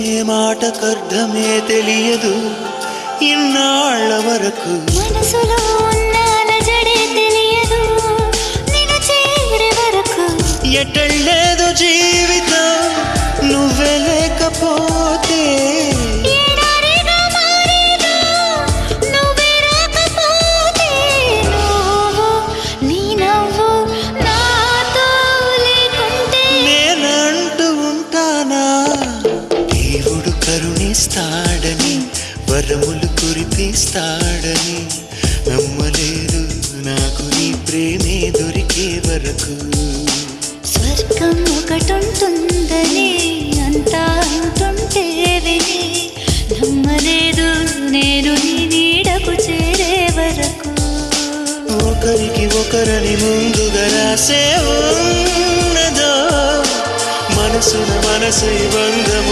ఏ మాటకర్థమే తెలియదు ఇన్నాళ్ళ వరకు మనసులో ఉన్న అలజడే తెలియదు నిన్ను చేరే వరకు ఎటళ్ళేదో జీవితం నువ్వే లేకపోతే ఎడారిగా మారేదో నువ్వే రాకపోతే నువ్వు నీ నవ్వు నాతో లేకుంటే నేనంటూ ఉంటానా దేవుడు కరుణిస్తాడని వరములు కురిపిస్తాడని నమ్మలేదు నాకు నీ ప్రేమే దొరికే వరకు స్వర్గం ఒకటుంటుందని అంతా అంటుంటే విని నమ్మలేదు నేను నీ నీడకు చేరే వరకు ఒకరికి ఒకరని ముందుగా రాసే ఉన్నదో మనసున మనసు బంధము